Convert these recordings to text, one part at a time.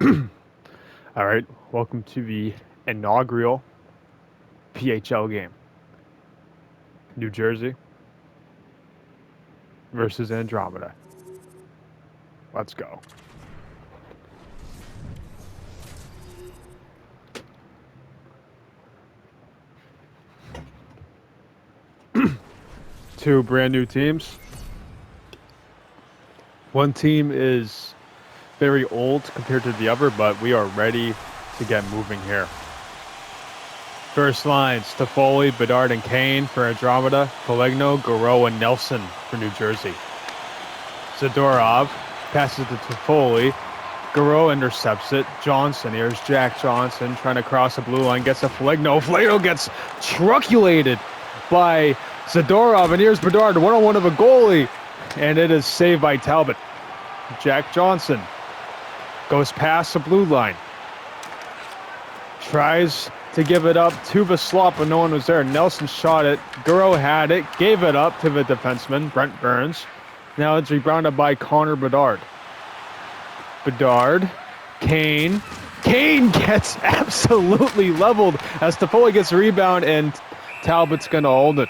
All right, welcome to the inaugural PHL game. New Jersey versus Andromeda. Let's go. Two brand new teams. One team is very old compared to the other, but we are ready to get moving here. First lines, Toffoli, Bedard, and Kane for Andromeda, Foligno, Garreau, and Nelson for New Jersey. Zadorov passes to Toffoli. Garreau intercepts it. Johnson, here's Jack Johnson trying to cross the blue line, gets a Foligno. Foligno gets truculated by Zadorov, and here's Bedard, one-on-one of a goalie, and it is saved by Talbot. Jack Johnson goes past the blue line. Tries to give it up to the slot, but no one was there. Nelson shot it. Garreau had it, gave it up to the defenseman, Brent Burns. Now it's rebounded by Connor Bedard. Bedard, Kane. Kane gets absolutely leveled as Toffoli gets a rebound, and Talbot's going to hold it.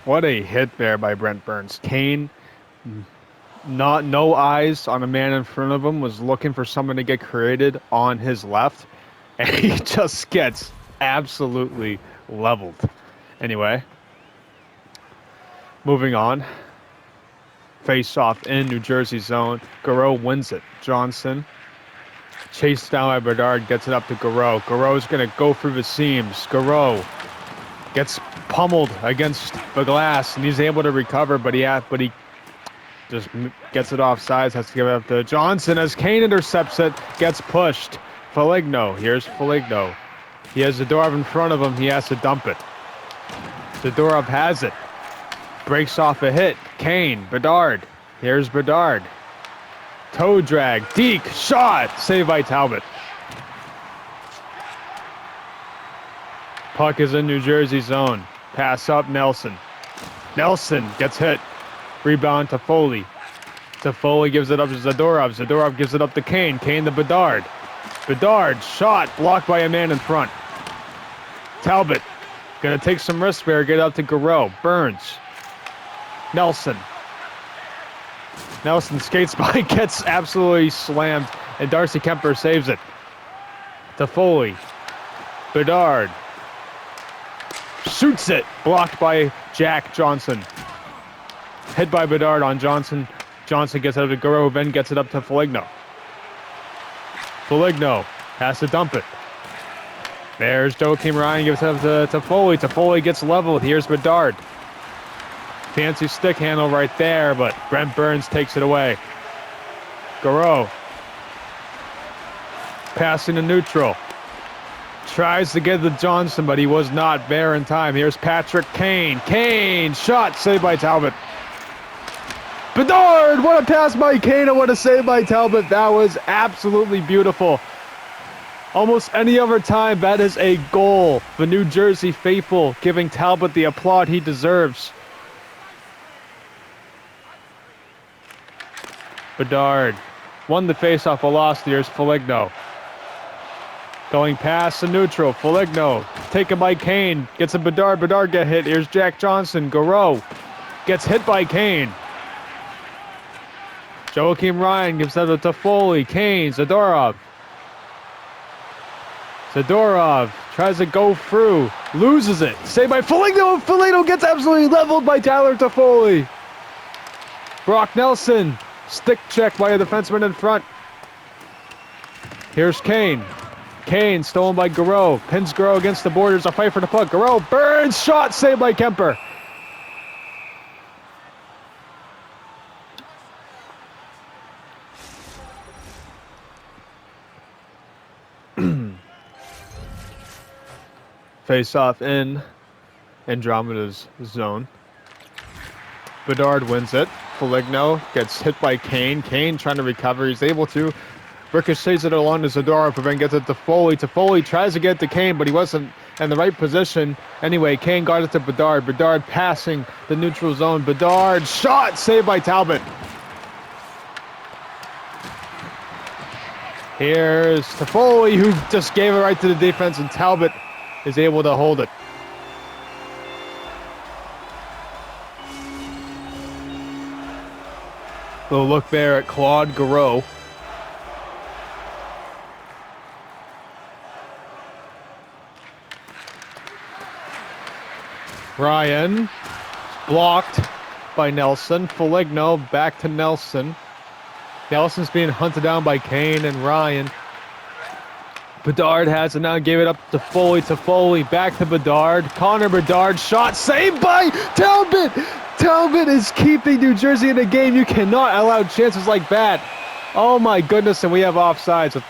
What a hit there by Brent Burns. Kane, no eyes on a man in front of him, was looking for someone to get created on his left, and he just gets absolutely leveled. Anyway, moving on. Face off in New Jersey zone. Garreau wins it. Johnson chased down by Bedard, gets it up to Garreau. Garreau's going to go through the seams. Garreau gets pummeled against the glass, and he's able to recover, but he just gets it offsides, has to give it up to Johnson as Kane intercepts it, gets pushed. Foligno, here's Foligno. He has Zadorov in front of him, he has to dump it. Zadorov has it, breaks off a hit. Kane, Bedard, here's Bedard. Toe drag, Deke, shot, saved by Talbot. Puck is in New Jersey zone. Pass up, Nelson. Nelson gets hit. Rebound to Foley. Toffoli gives it up to Zadorov. Zadorov gives it up to Kane. Kane to Bedard. Bedard, shot, blocked by a man in front. Talbot, gonna take some risk there, get up to Garreau. Burns. Nelson. Nelson skates by, gets absolutely slammed, and Darcy Kemper saves it. Toffoli. Bedard. Shoots it, blocked by Jack Johnson. Hit by Bedard on Johnson. Johnson gets it up to Garreau, then gets it up to Foligno. Foligno has to dump it. There's Joakim Ryan, gives it up to Toffoli. Toffoli gets leveled. Here's Bedard. Fancy stick handle right there, but Brent Burns takes it away. Garreau. Passing to neutral. Tries to get to Johnson, but he was not there in time. Here's Patrick Kane. Kane, shot, saved by Talbot. Bedard, what a pass by Kane and what a save by Talbot. That was absolutely beautiful. Almost any other time, that is a goal. The New Jersey faithful giving Talbot the applaud he deserves. Bedard won the faceoff, a loss. Here's Foligno. Going past the neutral. Foligno taken by Kane. Gets a Bedard. Bedard get hit. Here's Jack Johnson. Garreau gets hit by Kane. Joakim Ryan gives that to Toffoli. Kane. Zadorov. Zadorov tries to go through. Loses it. Saved by Foligno. Foligno gets absolutely leveled by Tyler Toffoli. Brock Nelson. Stick check by a defenseman in front. Here's Kane. Kane stolen by Garreau. Pins Garreau against the borders. A fight for the puck. Garreau burns. Shot saved by Kemper. Face off in Andromeda's zone. Bedard wins it. Foligno gets hit by Kane. Kane trying to recover. He's able to. Ricochets it along to Zadorov, but then gets it to Foley. Toffoli tries to get to Kane, but he wasn't in the right position. Anyway, Kane got it to Bedard. Bedard passing the neutral zone. Bedard shot, saved by Talbot. Here's Toffoli, who just gave it right to the defense, and Talbot is able to hold it. We'll look there at Claude Giroux. Ryan blocked by Nelson. Foligno back to Nelson. Nelson's being hunted down by Kane and Ryan. Bedard has it now, gave it up to Foley. Toffoli back to Bedard. Connor Bedard shot saved by Talbot. Talbot is keeping New Jersey in the game. You cannot allow chances like that. Oh my goodness, and we have offsides. So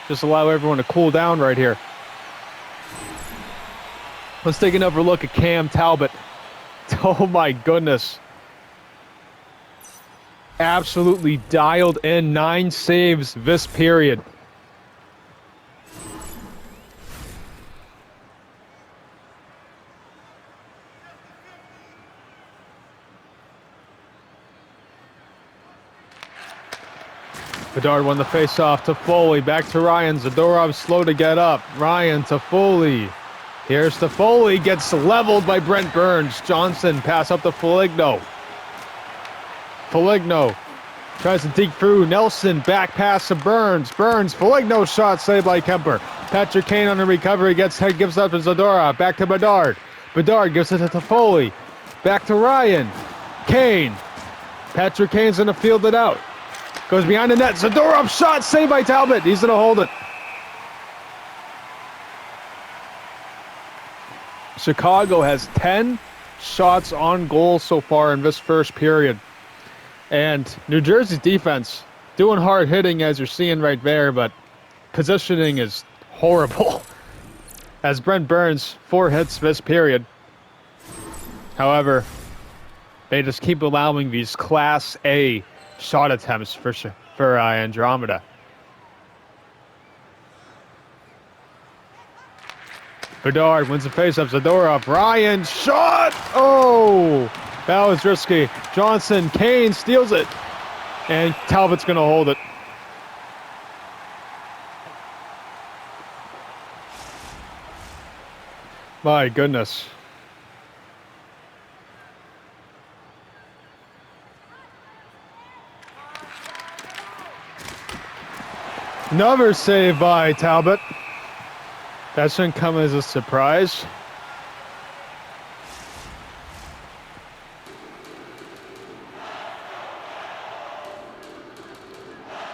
just allow everyone to cool down right here. Let's take another look at Cam Talbot. Oh my goodness. Absolutely dialed in, 9 saves this period. Bedard won the face-off to Foley, back to Ryan. Zadorov slow to get up. Ryan to Foley. Here's to Foley, gets leveled by Brent Burns. Johnson pass up to Foligno. Foligno tries to dig through. Nelson back pass to Burns. Burns, Foligno shot saved by Kemper. Patrick Kane on the recovery gives up to Zadorov. Back to Bedard. Bedard gives it to Toffoli. Back to Ryan. Kane. Patrick Kane's going to field it out. Goes behind the net. Zadorov shot saved by Talbot. He's going to hold it. Chicago has 10 shots on goal so far in this first period. And New Jersey's defense doing hard hitting, as you're seeing right there, but positioning is horrible. As Brent Burns, 4 hits this period. However, they just keep allowing these Class A shot attempts for Andromeda. Bedard wins the faceoff. Zadorov. Ryan shot. Oh, that was risky. Johnson. Kane steals it, and Talbot's going to hold it. My goodness. Another save by Talbot. That shouldn't come as a surprise.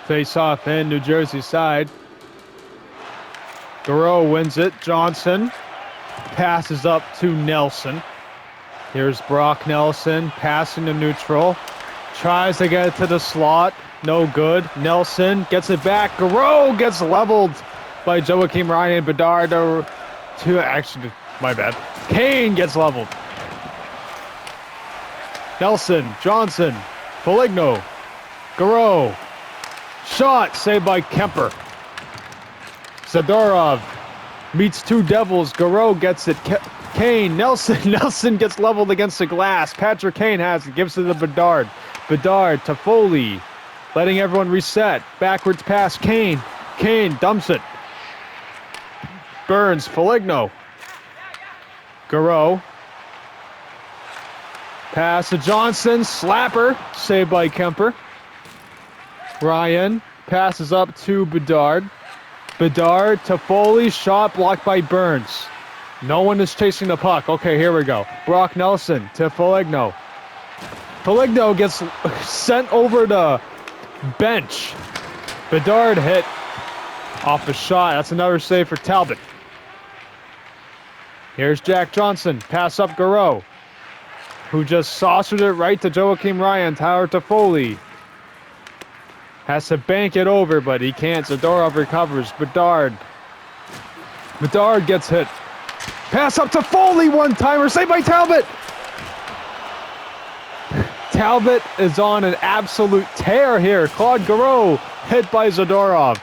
Face off in New Jersey side. Giroux wins it. Johnson passes up to Nelson. Here's Brock Nelson passing to neutral. Tries to get it to the slot. No good. Nelson gets it back. Giroux gets leveled by Joakim Ryan. Bedard actually, my bad. Kane gets leveled. Nelson, Johnson, Foligno, Giroux. Shot saved by Kemper. Zadorov meets 2 Devils. Giroux gets it. Kane, Nelson. Nelson gets leveled against the glass. Patrick Kane has it. Gives it to Bedard. Bedard to Foley. Letting everyone reset. Backwards pass. Kane. Kane dumps it. Burns. Foligno. Giroux. Pass to Johnson. Slapper. Saved by Kemper. Ryan passes up to Bedard. Bedard to Foley. Shot blocked by Burns. No one is chasing the puck. Okay, here we go. Brock Nelson to Foligno. Foligno gets sent over the bench. Bedard hit off a shot. That's another save for Talbot. Here's Jack Johnson. Pass up Giroux, who just saucered it right to Joakim Ryan. Tower to Foley. Has to bank it over, but he can't. Zadorov recovers. Bedard. Bedard gets hit. Pass up to Foley, one-timer. Saved by Talbot. Talbot is on an absolute tear here. Claude Giroux hit by Zadorov.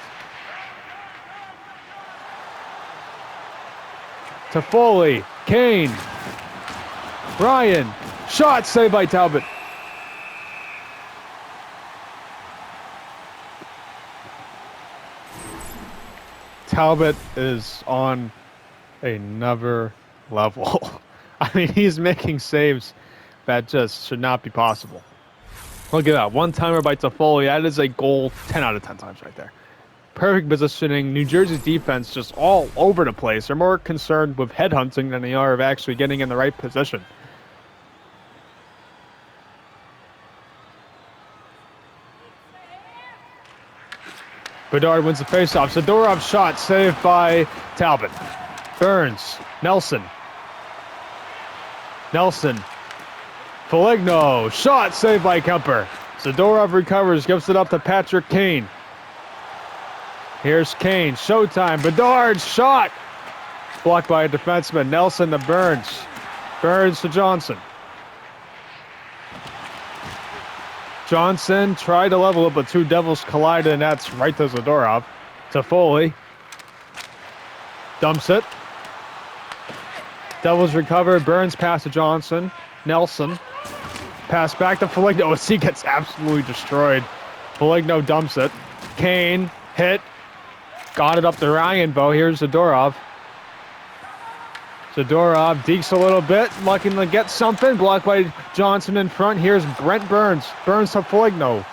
Foley. Kane. Ryan. Shot saved by Talbot. Talbot is on another level. I mean, he's making saves that just should not be possible. Look at that. One-timer by Foley. That is a goal 10 out of 10 times right there. Perfect positioning. New Jersey's defense just all over the place. They're more concerned with headhunting than they are of actually getting in the right position. Bedard wins the faceoff. Zadorov shot saved by Talbot. Burns. Nelson. Foligno. Shot saved by Kemper. Zadorov recovers. Gives it up to Patrick Kane. Here's Kane. Showtime. Bedard. Shot. Blocked by a defenseman. Nelson to Burns. Burns to Johnson. Johnson tried to level it, but two Devils collided, and that's right to Zadorov. To Foley. Dumps it. Devils recover. Burns pass to Johnson. Nelson. Pass back to Foligno as he gets absolutely destroyed. Foligno dumps it. Kane. Hit. Got it up to Ryan, though. Here's Zadorov. Zadorov dekes a little bit, looking to get something. Blocked by Johnson in front. Here's Brent Burns. Burns to Foligno.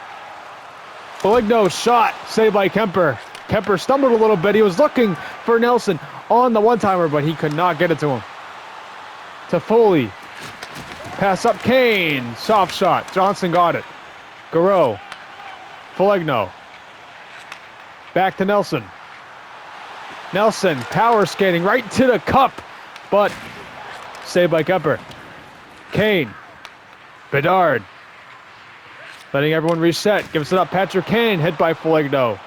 Foligno shot. Saved by Kemper. Kemper stumbled a little bit. He was looking for Nelson on the one-timer, but he could not get it to him. To Foley. Pass up Kane. Soft shot. Johnson got it. Garreau. Foligno. Back to Nelson. Nelson power skating right to the cup. But saved by Kemper. Kane. Bedard. Letting everyone reset. Gives it up. Patrick Kane hit by Foligno.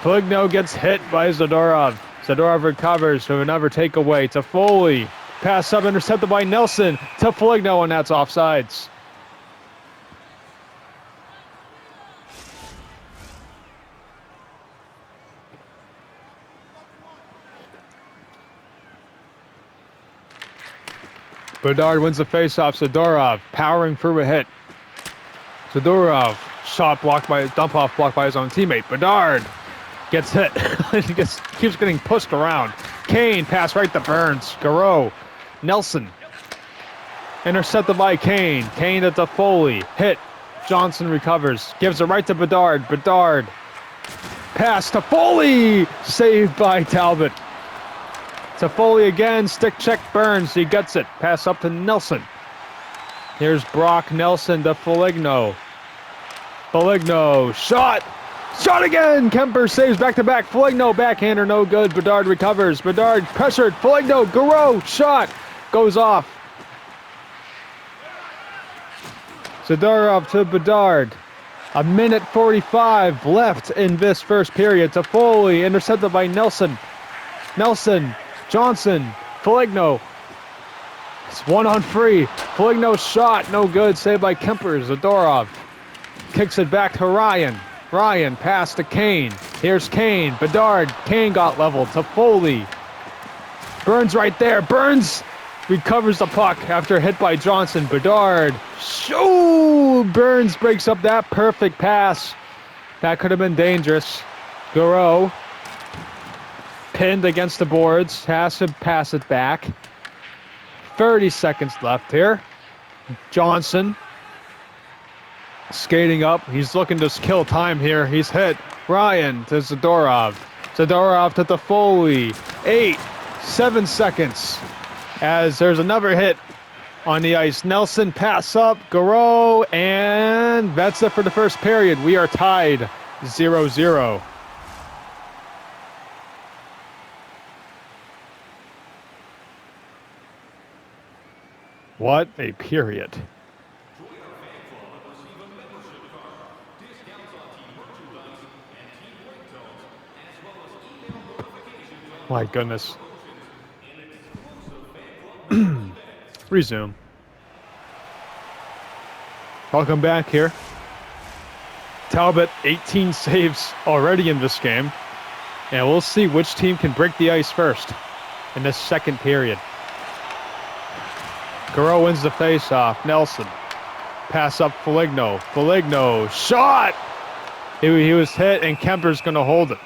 Foligno gets hit by Zadorov. Zadorov recovers for another takeaway to Foley. Pass up intercepted by Nelson to Foligno, and that's offsides. Bedard wins the faceoff. Zadorov powering through a hit. Zadorov shot blocked by dump off blocked by his own teammate. Bedard gets hit. He keeps getting pushed around. Kane pass right to Burns. Garreau. Nelson. Intercepted by Kane. Kane to Foley. Hit. Johnson recovers. Gives it right to Bedard. Bedard. Pass to Foley. Saved by Talbot. To Foley again, stick check Burns, he gets it. Pass up to Nelson. Here's Brock Nelson to Foligno. Foligno, shot! Shot again! Kemper saves back-to-back. Foligno, backhander, no good. Bedard recovers. Bedard pressured. Foligno, Garreau, shot! Goes off. Zadorov to Bedard. A minute 45 left in this first period. To Foley, intercepted by Nelson. Nelson. Johnson, Foligno. It's 1-on-3. Foligno shot, no good. Saved by Kemper. Zadorov kicks it back to Ryan. Ryan pass to Kane. Here's Kane. Bedard. Kane got leveled to Foley. Burns right there. Burns recovers the puck after hit by Johnson. Bedard. Shoo! Burns breaks up that perfect pass. That could have been dangerous. Garreau. Pinned against the boards, has to pass it back. 30 seconds left here. Johnson skating up. He's looking to kill time here. He's hit. Ryan to Zadorov. Zadorov to Foley. 7 seconds. As there's another hit on the ice. Nelson pass up. Garreau. And that's it for the first period. We are tied 0-0. What a period. My goodness. Resume. Welcome back here. Talbot, 18 saves already in this game. And we'll see which team can break the ice first in this second period. Garreau wins the faceoff. Nelson. Pass up Foligno. Foligno. Shot! He was hit, and Kemper's going to hold it.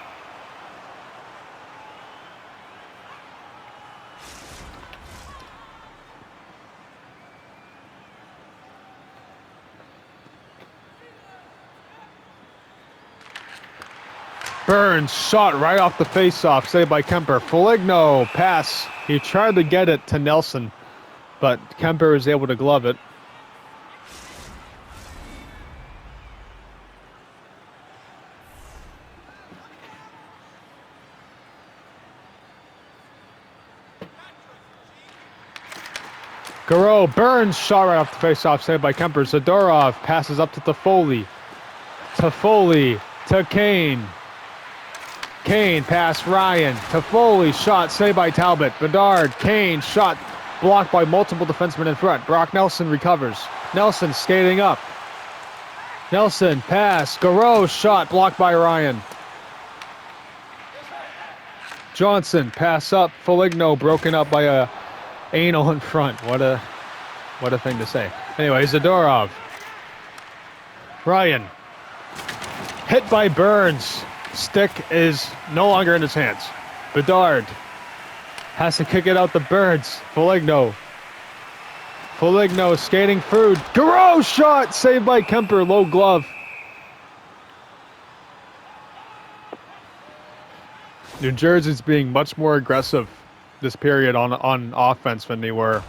Burns shot right off the faceoff, saved by Kemper. Foligno pass. He tried to get it to Nelson, but Kemper was able to glove it. Garreau, Burns shot right off the faceoff, saved by Kemper. Zadorov passes up to Toffoli. Toffoli to Kane. Kane pass Ryan. Toffoli shot saved by Talbot. Bedard, Kane shot blocked by multiple defensemen in front. Brock Nelson recovers. Nelson skating up. Nelson pass. Garreau shot blocked by Ryan. Johnson pass up. Foligno broken up by a anal in front. What a thing to say. Anyway, Zadorov. Ryan. Hit by Burns. Stick is no longer in his hands. Bedard has to kick it out to Burns. Foligno. Foligno skating through. Garreau shot saved by Kemper. Low glove. New Jersey's being much more aggressive this period on offense than they were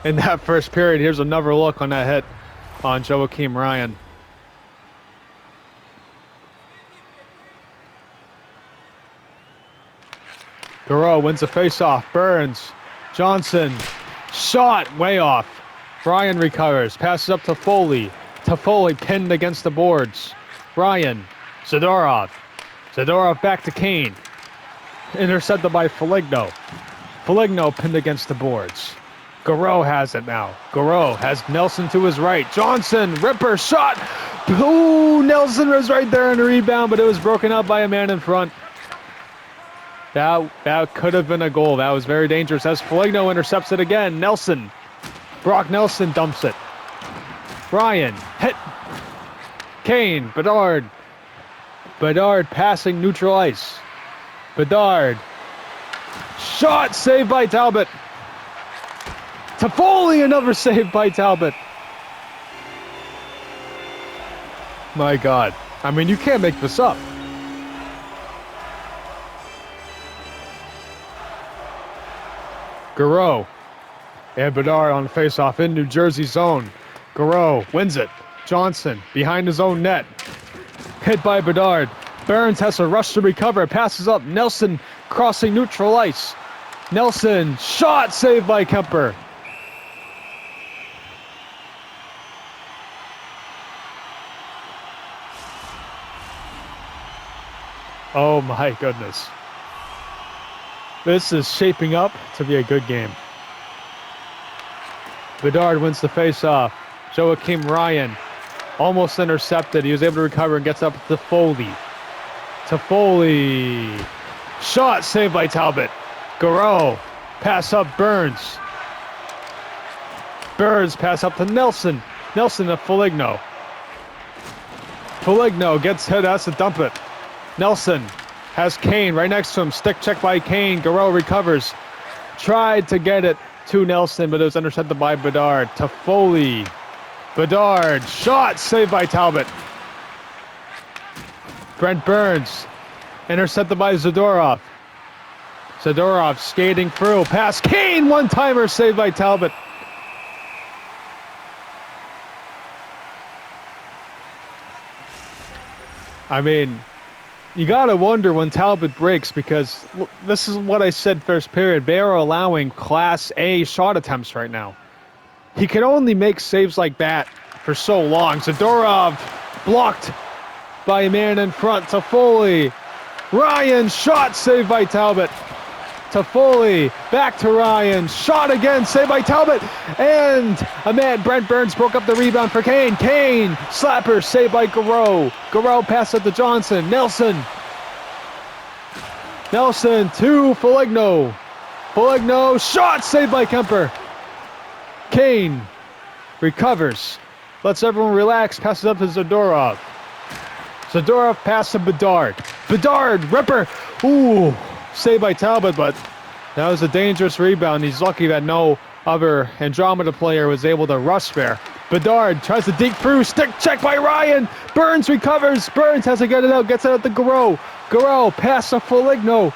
in that first period. Here's another look on that hit on Joakim Ryan. Garreau wins the faceoff. Burns. Johnson. Shot way off. Ryan recovers. Passes up to Foley. Toffoli pinned against the boards. Ryan. Zadorov. Zadorov back to Kane. Intercepted by Foligno. Foligno pinned against the boards. Garreau has it now. Garreau has Nelson to his right. Johnson. Ripper shot. Ooh, Nelson was right there on the rebound, but it was broken up by a man in front. That could have been a goal. That was very dangerous as Foligno intercepts it again. Nelson. Brock Nelson dumps it. Ryan. Hit. Kane. Bedard. Bedard passing neutral ice. Bedard. Shot saved by Talbot. Toffoli, another save by Talbot. My God. I mean, you can't make this up. Garreau and Bedard on the faceoff in New Jersey zone. Garreau wins it. Johnson behind his own net. Hit by Bedard. Burns has to rush to recover. Passes up. Nelson crossing neutral ice. Nelson shot saved by Kemper. Oh my goodness. This is shaping up to be a good game. Bedard wins the faceoff. Joakim Ryan almost intercepted. He was able to recover and gets up to Foley. Toffoli. Shot saved by Talbot. Garreau. Pass up Burns. Burns pass up to Nelson. Nelson to Foligno. Foligno gets hit, has to dump it. Nelson has Kane right next to him. Stick check by Kane. Garreau recovers. Tried to get it to Nelson, but it was intercepted by Bedard. Toffoli. Bedard. Shot saved by Talbot. Brent Burns. Intercepted by Zadorov. Zadorov skating through. Pass Kane. One-timer saved by Talbot. I mean, you gotta wonder when Talbot breaks, because this is what I said first period. They are allowing Class A shot attempts right now. He can only make saves like that for so long. Zadorov blocked by a man in front. Toffoli. Ryan shot saved by Talbot. Toffoli back to Ryan. Shot again, saved by Talbot. And a man, Brent Burns, broke up the rebound for Kane. Kane, slapper, saved by Garreau. Garreau passed it to Johnson. Nelson. Nelson to Foligno. Foligno, shot saved by Kemper. Kane recovers. Lets everyone relax, passes up to Zadorov. Zadorov pass to Bedard. Bedard, Ripper. Ooh, saved by Talbot, but that was a dangerous rebound. He's lucky that no other Andromeda player was able to rush there. Bedard tries to dig through. Stick check by Ryan. Burns recovers. Burns has to get it out. Gets it out to Garreau. Garreau pass to Foligno.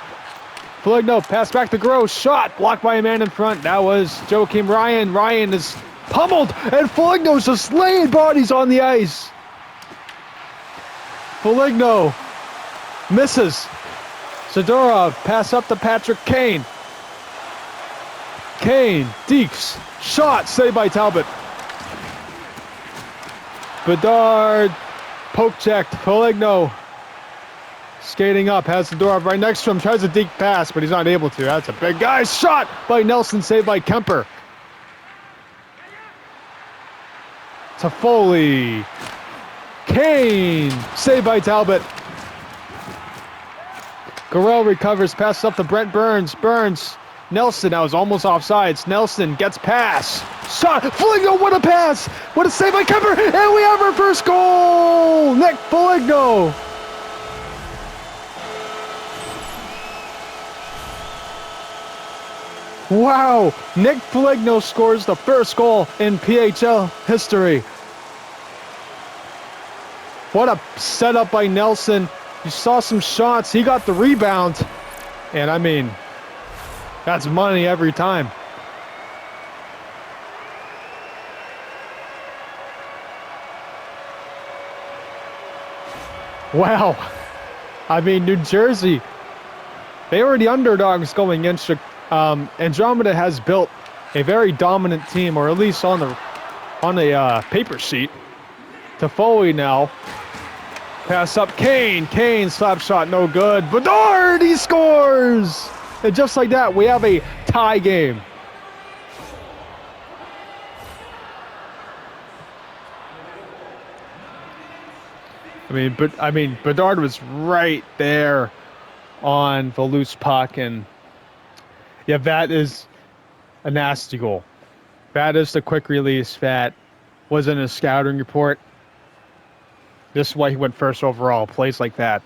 Foligno pass back to Garreau. Shot blocked by a man in front. That was Joakim Ryan. Ryan is pummeled, and Foligno's just laying bodies on the ice. Foligno misses. Zadorov pass up to Patrick Kane. Kane, Deeks, shot saved by Talbot. Bedard, poke checked. Foligno skating up, has Zadorov right next to him, tries a deep pass, but he's not able to. That's a big guy. Shot by Nelson, saved by Kemper. To Foley. Kane, saved by Talbot. Garreau recovers, passes up to Brent Burns. Burns, Nelson, that was almost offsides. Nelson gets pass. Shot, Foligno, what a pass! What a save by Kemper, and we have our first goal! Nick Foligno. Wow, Nick Foligno scores the first goal in PHL history. What a setup by Nelson. You saw some shots. He got the rebound. And I mean, that's money every time. Wow. I mean, New Jersey, they were the underdogs going in. Andromeda has built a very dominant team, or at least on the paper sheet. To Foley now. Pass up, Kane. Kane, slap shot, no good. Bedard, he scores! And just like that, we have a tie game. I mean, Bedard was right there on the loose puck, and yeah, that is a nasty goal. That is the quick release that was in his scouting report. This is why he went first overall. Plays like that.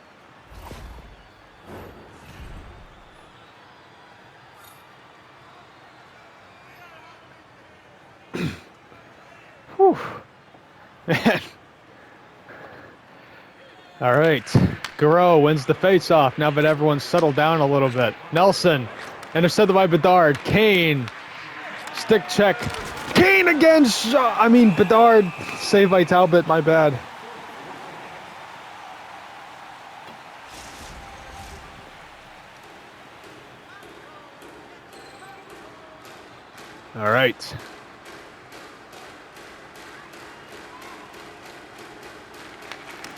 Whew. Man. All right. Garreau wins the faceoff now that everyone's settled down a little bit. Nelson, intercepted by Bedard. Kane, stick check. Kane again. Bedard, saved by Talbot. My bad. All right.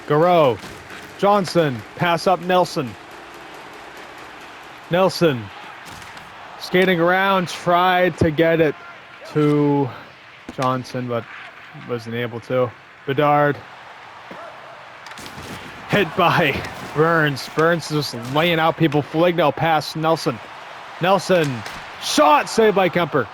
Garreau, Johnson, pass up Nelson. Nelson, skating around, tried to get it to Johnson, but wasn't able to. Bedard, hit by Burns. Burns just laying out people. Foligno pass Nelson. Nelson, shot, saved by Kemper.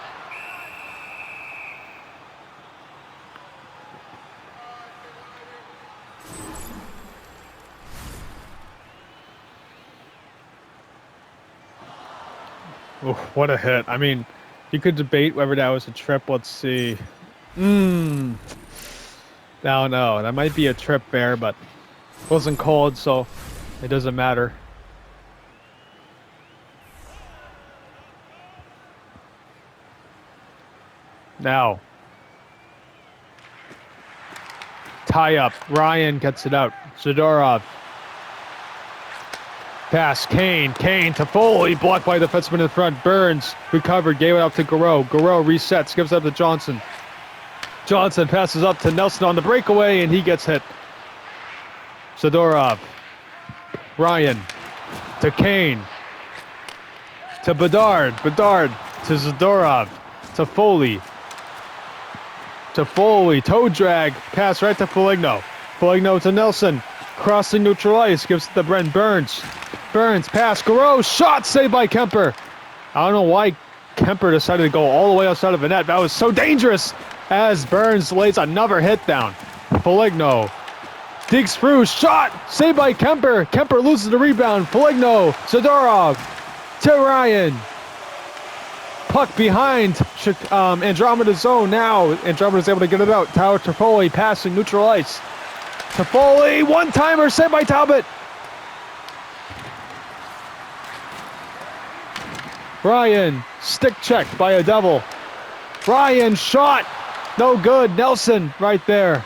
Oh, what a hit. I mean, you could debate whether that was a trip. Let's see. No, that might be a trip there, but it wasn't called, so it doesn't matter. Now, tie up. Ryan gets it out. Zadorov. Pass, Kane to Foley, blocked by the defenseman in front. Burns recovered, gave it up to Garreau. Garreau resets, gives it up to Johnson. Johnson passes up to Nelson on the breakaway, and he gets hit. Zadorov. Ryan to Kane. To Bedard. Bedard to Zadorov. To Foley. Toe drag. Pass right to Foligno. Foligno to Nelson. Crossing neutral ice, gives it to Brent Burns. Burns, pass, Garreau, shot, saved by Kemper. I don't know why Kemper decided to go all the way outside of the net. That was so dangerous as Burns lays another hit down. Foligno digs through, shot, saved by Kemper. Kemper loses the rebound. Foligno, Zadorov to Ryan. Puck behind Andromeda's zone now. Andromeda's able to get it out. Tyler Toffoli passing neutral ice. Toffoli, one-timer, saved by Talbot. Ryan, stick checked by a double. Ryan, shot, no good. Nelson right there.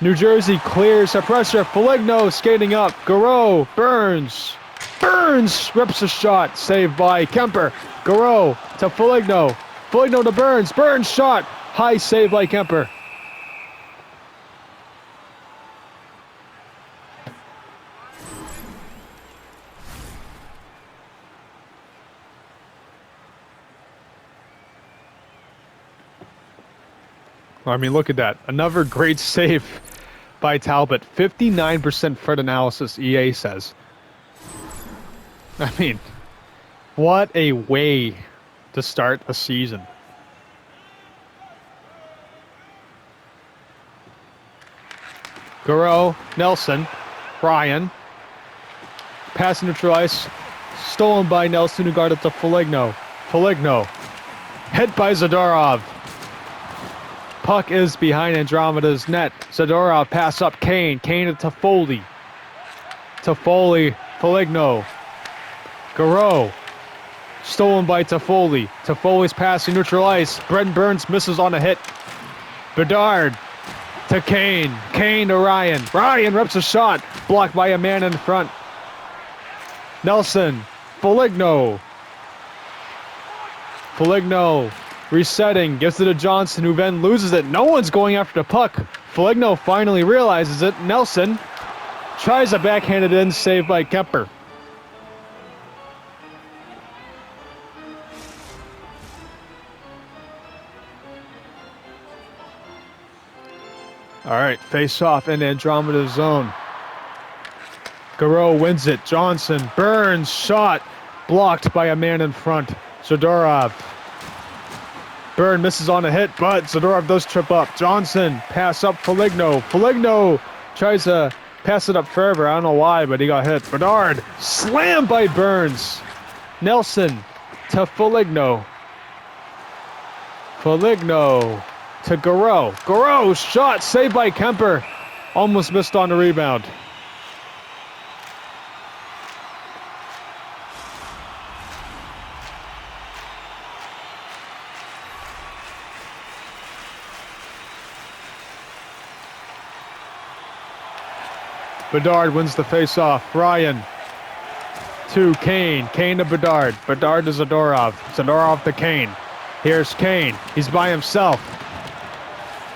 New Jersey clears the pressure. Foligno skating up. Garreau, Burns. Burns rips a shot, saved by Kemper. Garreau to Foligno. Foligno to Burns. Burns shot, high save by Kemper. I mean, look at that. Another great save by Talbot. 59% Fred analysis, EA says. I mean, what a way to start a season. Garreau, Nelson, Ryan. Pass neutral ice. Stolen by Nelson, who guarded to Foligno. Foligno. Hit by Zadorov. Puck is behind Andromeda's net. Zadorov pass up Kane. Kane to Toffoli. Toffoli, Foligno. Garreau. Stolen by Toffoli. Toffoli's passing neutral ice. Brent Burns misses on a hit. Bedard to Kane. Kane to Ryan. Ryan rips a shot. Blocked by a man in front. Nelson. Foligno. Foligno. Resetting, gives it to Johnson, who then loses it. No one's going after the puck. Foligno finally realizes it. Nelson tries a backhanded in, saved by Kemper. All right, face off in Andromeda's zone. Garreau wins it. Johnson, Burns, shot, blocked by a man in front. Zadorov. Burn misses on a hit, but Zadorov does trip up. Johnson, pass up Foligno. Foligno tries to pass it up further. I don't know why, but he got hit. Bedard, slammed by Burns. Nelson to Foligno. Foligno to Garreau. Garreau, shot, saved by Kemper. Almost missed on the rebound. Bedard wins the face-off. Ryan to Kane. Kane to Bedard. Bedard to Zadorov. Zadorov to Kane. Here's Kane. He's by himself.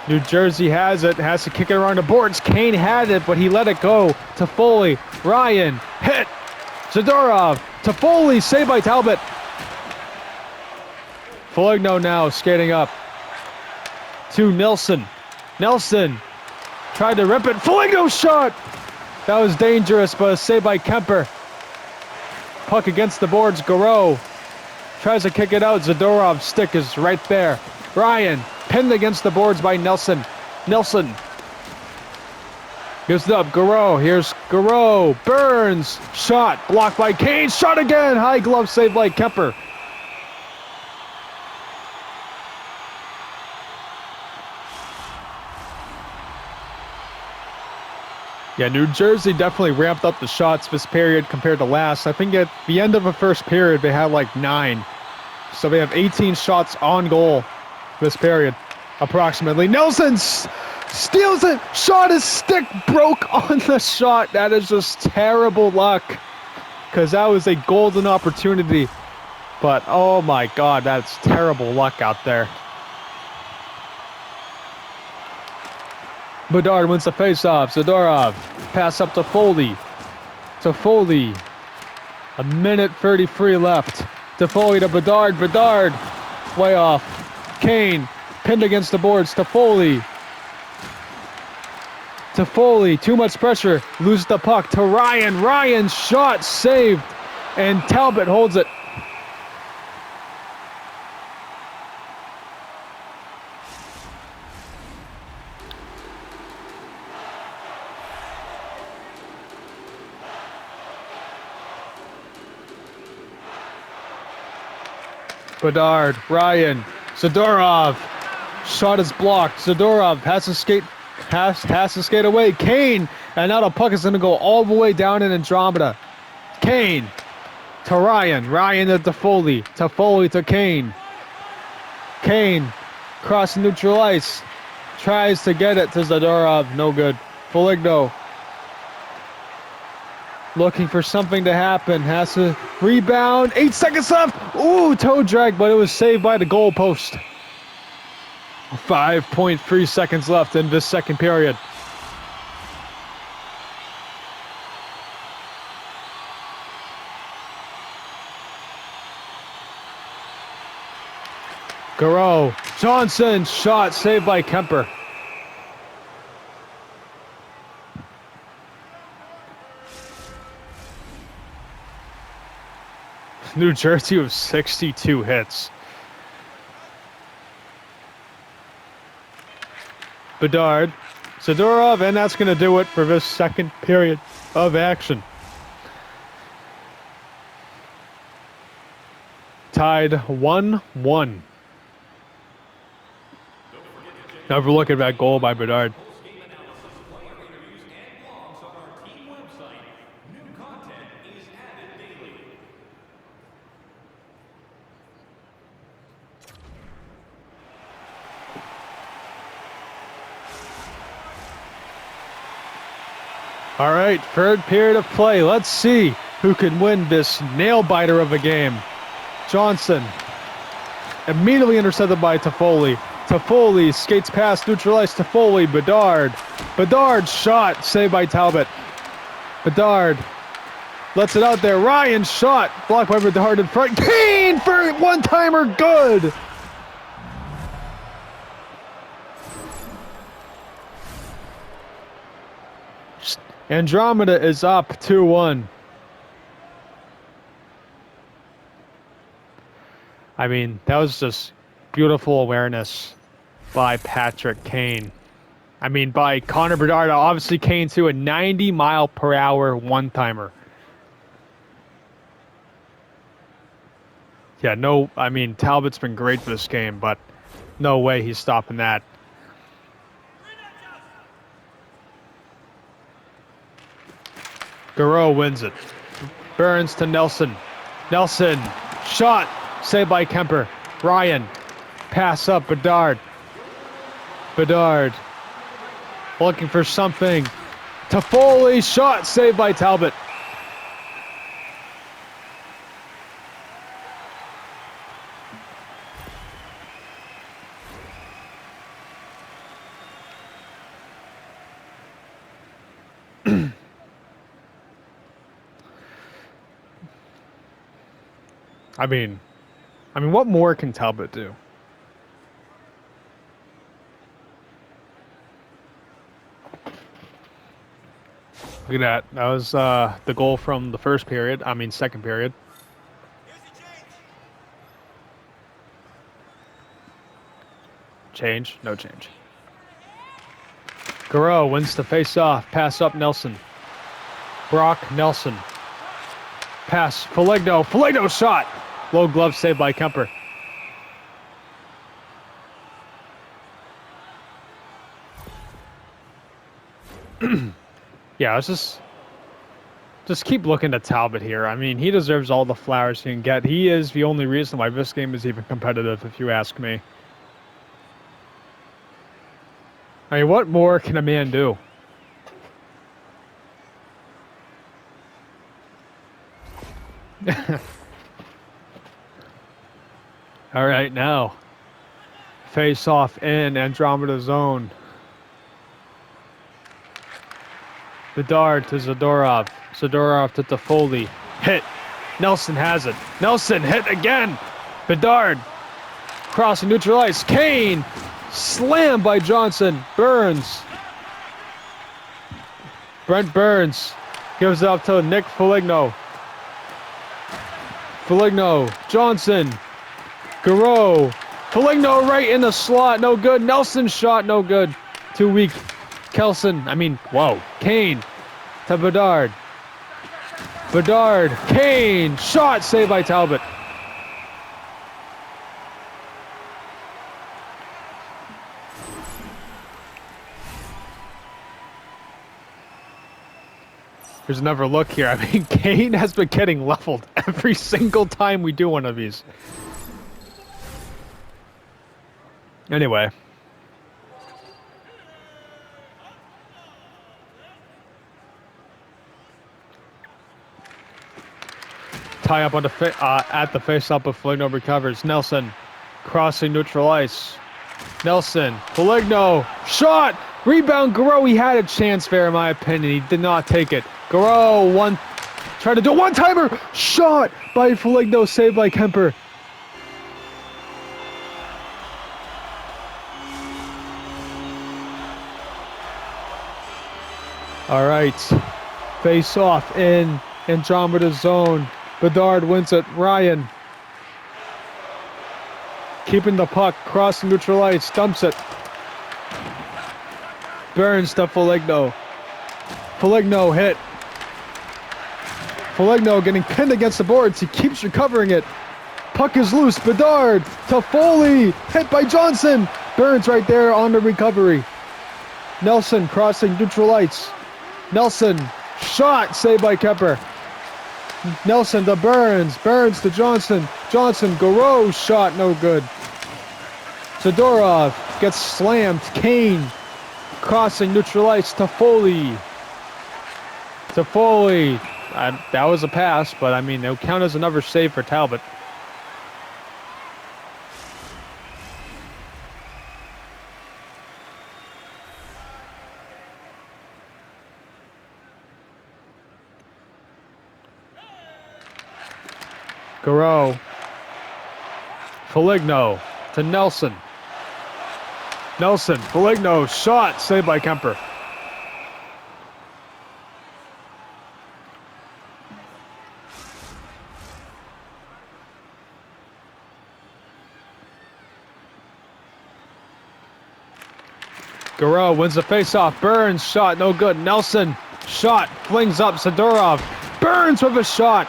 New Jersey has it. Has to kick it around the boards. Kane had it, but he let it go. Toffoli. Ryan. Hit. Zadorov. Toffoli. Saved by Talbot. Foligno now skating up to Nelson. Nelson tried to rip it. Foligno shot. That was dangerous, but a save by Kemper. Puck against the boards. Garreau tries to kick it out. Zadorov's stick is right there. Ryan pinned against the boards by Nelson. Nelson gives it up. Garreau. Here's Garreau. Burns. Shot. Blocked by Kane. Shot again. High glove save by Kemper. Yeah, New Jersey definitely ramped up the shots this period compared to last. I think at the end of the first period, they had like 9. So they have 18 shots on goal this period, approximately. Nelson steals it. Shot, his stick broke on the shot. That is just terrible luck, because that was a golden opportunity. But, oh my God, that's terrible luck out there. Bedard wins the face-off. Zadorov. Pass up to Foley. To Foley. 1:33 left. To Foley to Bedard. Bedard. Way off. Kane. Pinned against the boards. To Foley. to Foley. Too much pressure. Loses the puck to Ryan. Ryan's shot saved. And Talbot holds it. Bedard, Ryan, Zadorov. Shot is blocked. Zadorov has to skate away. Kane, and now the puck is going to go all the way down in Andromeda. Kane to Ryan. Ryan to Foley. To Foley to Kane. Kane crossing neutral ice. Tries to get it to Zadorov. No good. Foligno looking for something to happen. Has to rebound. 8 seconds left. Ooh, toe drag, but it was saved by the goalpost. 5.3 seconds left in this second period. Garreau. Johnson. Shot saved by Kemper. New Jersey with 62 hits. Bedard, Zadorov, and that's going to do it for this second period of action. Tied 1-1. Now if we're looking at that goal by Bedard. All right, third period of play. Let's see who can win this nail-biter of a game. Johnson, immediately intercepted by Toffoli. Toffoli skates past neutral ice. Toffoli, Bedard. Bedard shot, saved by Talbot. Bedard lets it out there. Ryan shot, blocked by Bedard in front. Kane for one-timer, good. Andromeda is up 2-1. I mean, that was just beautiful awareness by Patrick Kane. I mean, by Connor Bedard. Obviously, Kane too, a 90-mile-per-hour one-timer. Yeah, no, I mean, Talbot's been great for this game, but no way he's stopping that. Garreau wins it. Burns to Nelson. Nelson, shot, saved by Kemper. Ryan, pass up, Bedard. Bedard, looking for something. Toffoli, shot, saved by Talbot. I mean, what more can Talbot do? Look at that. That was the goal from the first period. I mean, second period. Change? No change. Garreau wins the face-off. Pass up Nelson. Brock Nelson. Pass. Foligno. Foligno shot. Low glove saved by Kemper. Yeah, let's just keep looking at Talbot here. I mean, he deserves all the flowers he can get. He is the only reason why this game is even competitive, if you ask me. I mean, what more can a man do? All right, now face off in Andromeda zone. Bedard to Zadorov. Zadorov to Toffoli. Hit. Nelson has it. Nelson hit again. Bedard crossing neutral ice. Kane slammed by Johnson. Burns. Brent Burns gives it up to Nick Foligno. Foligno, Johnson, Garreau, Foligno right in the slot, no good. Nelson shot, no good. Too weak. Kane to Bedard. Bedard, Kane, shot, saved by Talbot. Here's another look here. I mean, Kane has been getting leveled every single time we do one of these. Anyway. Tie up on the at the face-up, but Foligno recovers. Nelson crossing neutral ice. Nelson, Foligno, shot, rebound, Garreau. He had a chance there, in my opinion. He did not take it. Garreau, tried to do a one-timer, shot by Foligno, saved by Kemper. All right, face-off in Andromeda zone. Bedard wins it. Ryan keeping the puck, crossing neutral ice, dumps it. Burns to Foligno. Foligno hit. Foligno getting pinned against the boards. He keeps recovering it. Puck is loose. Bedard to Foley. Hit by Johnson. Burns right there on the recovery. Nelson crossing neutral ice. Nelson shot, saved by Kemper. Nelson to Burns. Burns to Johnson. Johnson, Garreau shot, no good. Zadorov gets slammed. Kane crossing neutral ice to Foley. That was a pass, but I mean, it'll count as another save for Talbot. Garreau. Foligno to Nelson. Nelson, Foligno, shot, saved by Kemper. Garreau wins the faceoff. Burns, shot, no good. Nelson, shot, flings up. Zadorov. Burns with a shot.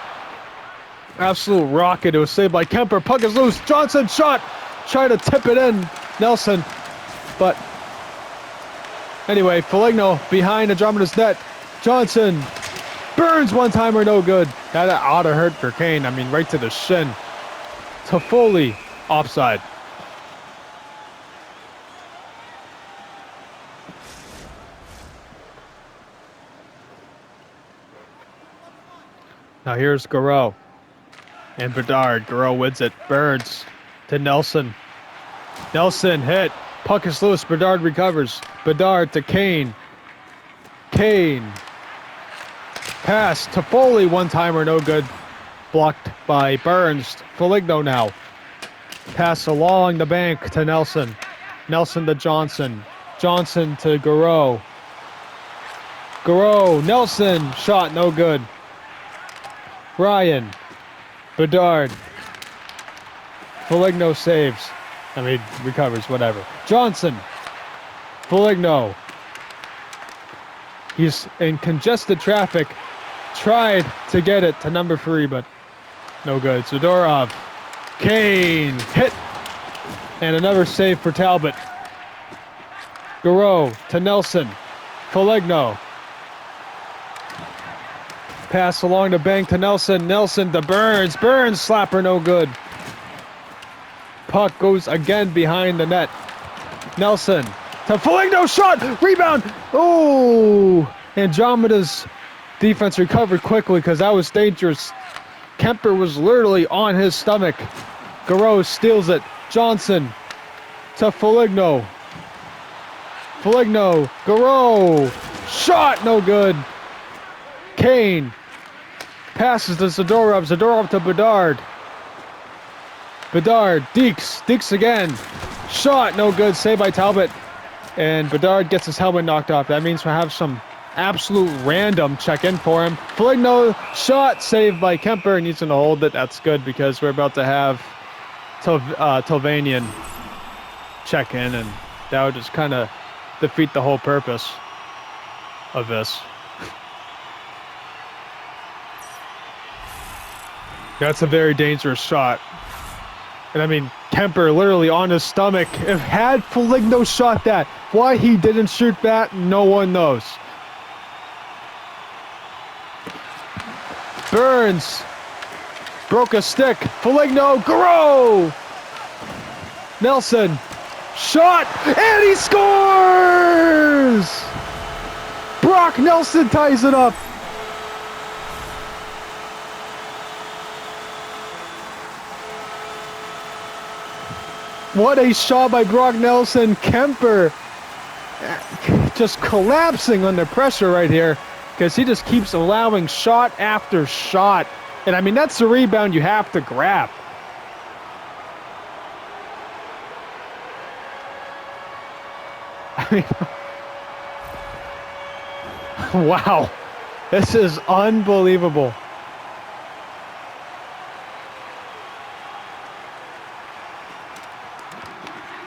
Absolute rocket. It was saved by Kemper. Puck is loose. Johnson, shot. Trying to tip it in. Nelson. But anyway, Foligno behind Andromeda's net. Johnson. Burns one-timer, no good. That ought to hurt for Kane. I mean, right to the shin. To Foley. Offside. Now here's Garreau and Bedard. Garreau wins it. Burns to Nelson. Nelson hit. Puck is loose. Bedard recovers. Bedard to Kane. Kane. Pass to Foley. One-timer, no good. Blocked by Burns. Foligno now. Pass along the bank to Nelson. Nelson to Johnson. Johnson to Garreau. Garreau. Nelson. Shot, no good. Ryan, Bedard, Foligno saves. I mean, recovers, whatever. Johnson, Foligno. He's in congested traffic. Tried to get it to number 3, but no good. Zadorov, Kane, hit. And another save for Talbot. Garreau to Nelson. Foligno. Pass along the bank to Nelson. Nelson to Burns. Burns slapper, no good. Puck goes again behind the net. Nelson to Foligno, shot, rebound. Oh, Andromeda's defense recovered quickly because that was dangerous. Kemper was literally on his stomach. Garreau steals it. Johnson to Foligno. Foligno, Garreau, shot, no good. Kane passes to Zadorov. Zadorov to Bedard. Bedard, Deeks again. Shot, no good. Saved by Talbot. And Bedard gets his helmet knocked off. That means we'll have some absolute random check-in for him. Foligno shot saved by Kemper, needs to hold it. That's good because we're about to have Tilvanian check in, and that would just kind of defeat the whole purpose of this. That's a very dangerous shot. And I mean, Kemper literally on his stomach. If had Foligno shot that, why he didn't shoot that, no one knows. Burns broke a stick. Foligno, Garreau! Nelson, shot, and he scores! Brock Nelson ties it up. What a shot by Brock Nelson. Kemper just collapsing under pressure right here because he just keeps allowing shot after shot. And I mean, that's the rebound you have to grab. I mean, wow. This is unbelievable.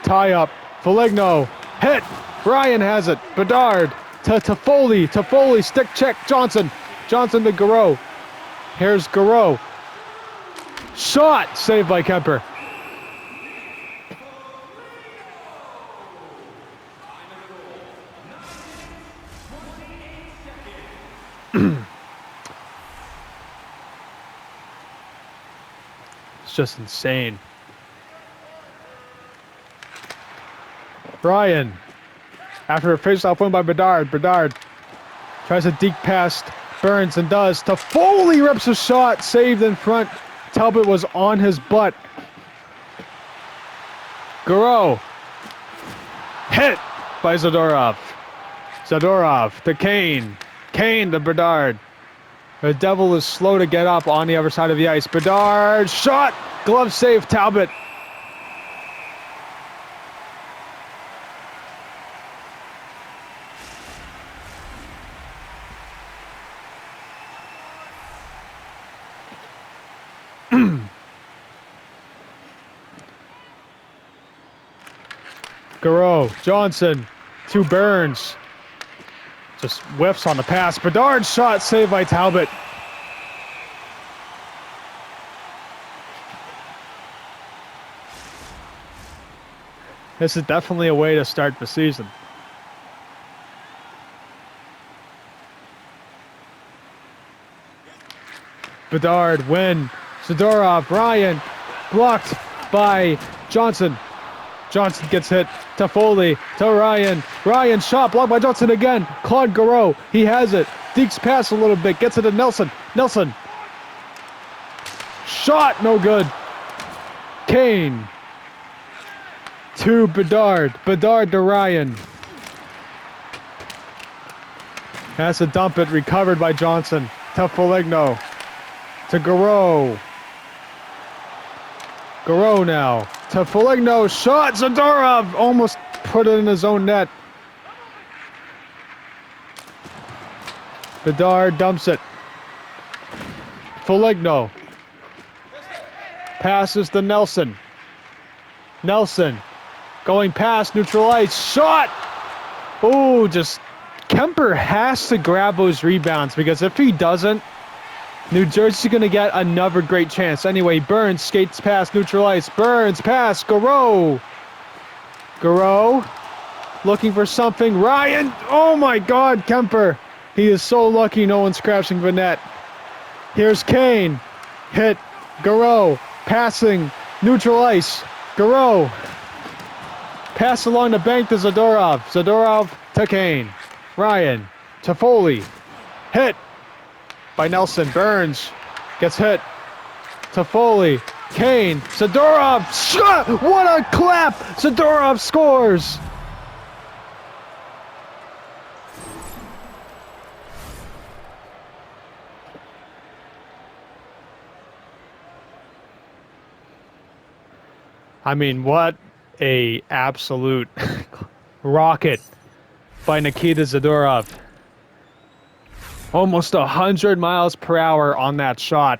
Tie up. Foligno. Hit. Ryan has it. Bedard to Foley. To Foley. Stick check. Johnson. Johnson to Garreau. Here's Garreau. Shot. Saved by Kemper. It's just insane. Ryan, after a face-off win by Bedard. Bedard tries to deke past Burns and does. To Foley, rips a shot, saved in front. Talbot was on his butt. Garreau, hit by Zadorov. Zadorov to Kane. Kane to Bedard. The Devil is slow to get up on the other side of the ice. Bedard, shot, glove save, Talbot. Garreau, Johnson, to Burns. Just whiffs on the pass. Bedard shot saved by Talbot. This is definitely a way to start the season. Bedard, win. Zadorov, Ryan, blocked by Johnson. Johnson gets hit to Foley, to Ryan. Ryan shot, blocked by Johnson again. Claude Garreau, he has it. Dekes pass a little bit, gets it to Nelson. Nelson. Shot, no good. Kane. To Bedard. Bedard to Ryan. Has to dump it, recovered by Johnson. To Foligno. To Garreau. Garreau now. To Foligno, shot, Zadorov almost put it in his own net. Bedard dumps it. Foligno. Passes to Nelson. Nelson going past neutral ice, shot! Oh, just Kemper has to grab those rebounds because if he doesn't, New Jersey's going to get another great chance. Anyway, Burns skates past neutral ice. Burns pass. Garreau. Garreau looking for something. Ryan. Oh, my God. Kemper. He is so lucky no one's crashing the net. Here's Kane. Hit. Garreau. Passing. Neutral ice. Garreau. Pass along the bank to Zadorov. Zadorov to Kane. Ryan to Foley. Hit by Nelson. Burns gets hit to Foley. Kane. Zadorov. Shot! What a clap! Zadorov scores! I mean, what a absolute rocket by Nikita Zadorov. Almost 100 miles per hour on that shot.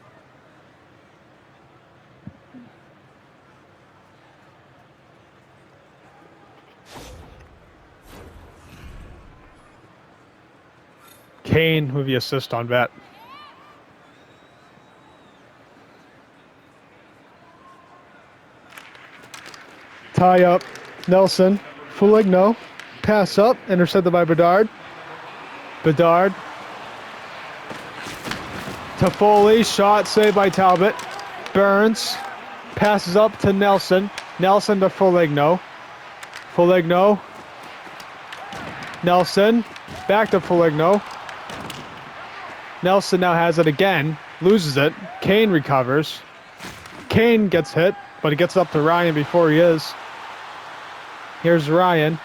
Kane with the assist on that. Tie up. Nelson. Foligno. Pass up. Intercepted by Bedard. Bedard. Toffoli. Shot saved by Talbot. Burns. Passes up to Nelson. Nelson to Foligno. Foligno. Nelson. Back to Foligno. Nelson now has it again. Loses it. Kane recovers. Kane gets hit, but he gets up to Ryan before he is. Here's Ryan.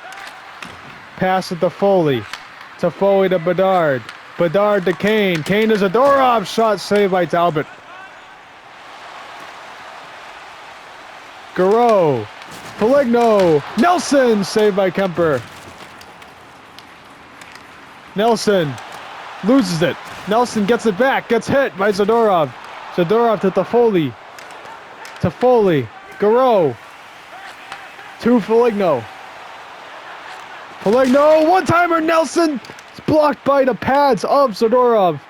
Pass it to Foley. To Foley to Bedard. Bedard to Kane. Kane to Zadorov. Shot saved by Talbot. Garreau. Foligno. Nelson. Saved by Kemper. Nelson. Loses it. Nelson gets it back. Gets hit by Zadorov. Zadorov to Toffoli. Toffoli. Garreau. To Foligno. Foligno. One-timer. Nelson. It's blocked by the pads of Zadorov.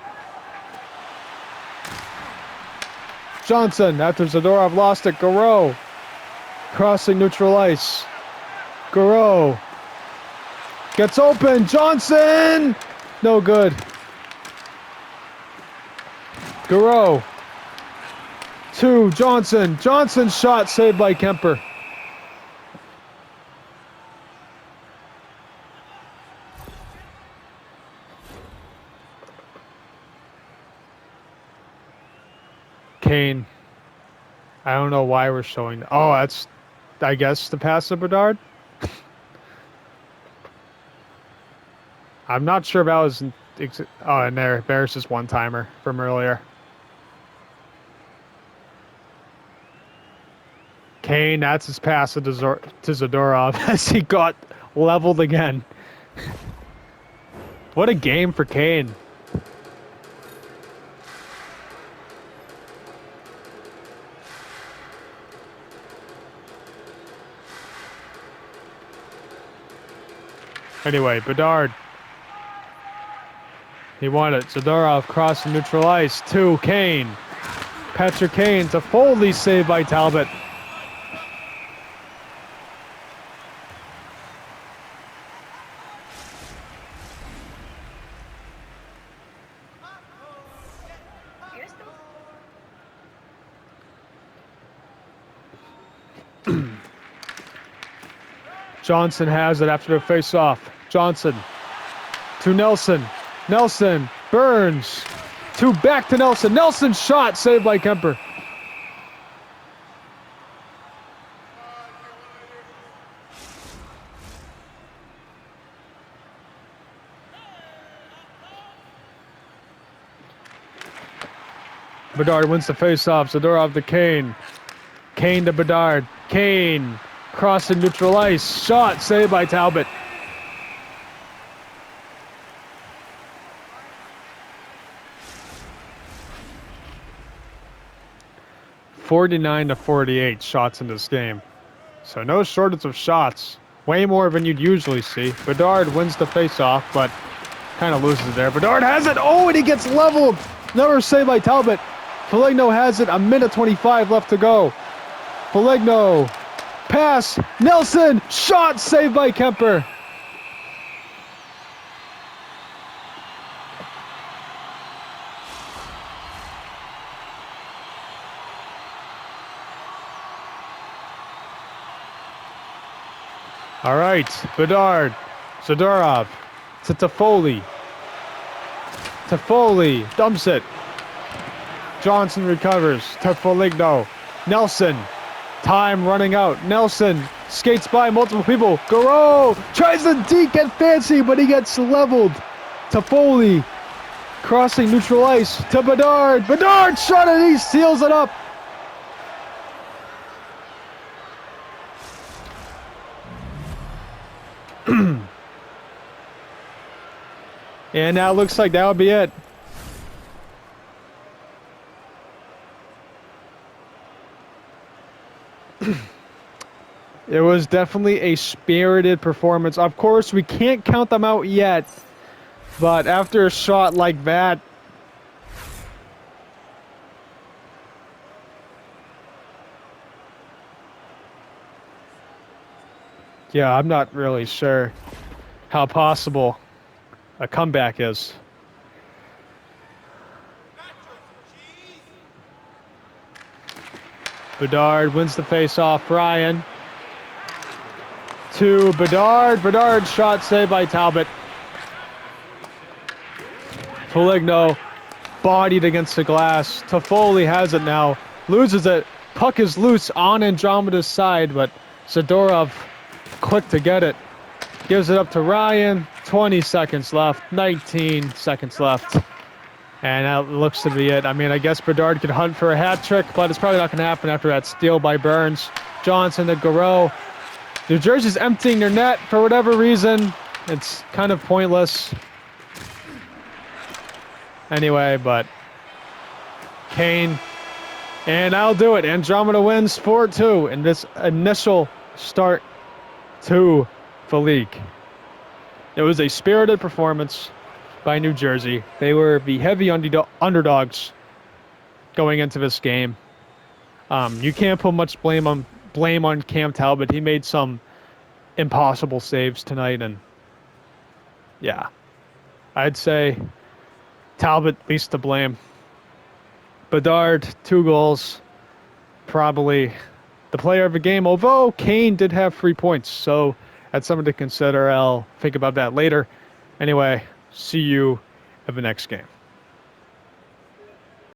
Johnson. After Zadorov lost it. Garreau. Crossing neutral ice. Garreau. Gets open. Johnson. No good. Garreau. To Johnson. Johnson's shot saved by Kemper. Kane. I don't know why we're showing. Oh, that's, I guess, the pass of Bedard. I'm not sure if that was. Oh, and there's his one-timer from earlier. Kane, that's his pass to Zadorov as he got leveled again. What a game for Kane. Anyway, Bedard. He won it. Zadorov crossing neutral ice to Kane. Patrick Kane to Foley, saved by Talbot. Johnson has it after the face-off. Johnson to Nelson. Nelson. Burns. Back to Nelson. Nelson's shot saved by Kemper. Bedard wins the face-off. Zadorov to Kane. Kane to Bedard. Kane. Crossing neutral ice. Shot saved by Talbot. (49-48) shots in this game. So no shortage of shots. Way more than you'd usually see. Bedard wins the face-off, but kind of loses it there. Bedard has it. Oh, and he gets leveled. Another save by Talbot. Foligno has it. 1:25 left to go. Foligno. Pass. Nelson. Shot saved by Kemper. All right. Bedard. Zadorov. To Toffoli. Toffoli dumps it. Johnson recovers. To Foligno. Nelson. Time running out. Nelson skates by multiple people. Garreau tries to get fancy, but he gets leveled. Toffoli crossing neutral ice to Bedard. Bedard shot it. He seals it up. And now it looks like that would be it. It was definitely a spirited performance. Of course, we can't count them out yet, but after a shot like that, yeah, I'm not really sure how possible a comeback is. Bedard wins the face-off. Ryan to Bedard. Bedard shot saved by Talbot. Foligno bodied against the glass. Toffoli has it now. Loses it. Puck is loose on Andromeda's side, but Zadorov quick to get it. Gives it up to Ryan. 20 seconds left. 19 seconds left. And that looks to be it. I mean, I guess Bedard could hunt for a hat trick, but it's probably not going to happen after that steal by Burns. Johnson to Garreau. New Jersey's emptying their net for whatever reason. It's kind of pointless. Anyway, but Kane. And I'll do it. Andromeda wins 4-2 in this initial start to the league. It was a spirited performance by New Jersey. They were the heavy underdogs going into this game. You can't put much blame on Cam Talbot. He made some impossible saves tonight, and yeah, I'd say Talbot least to blame. Bedard, 2 goals, probably the player of the game, although Kane did have 3 points, so that's something to consider. I'll think about that later. Anyway, see you at the next game.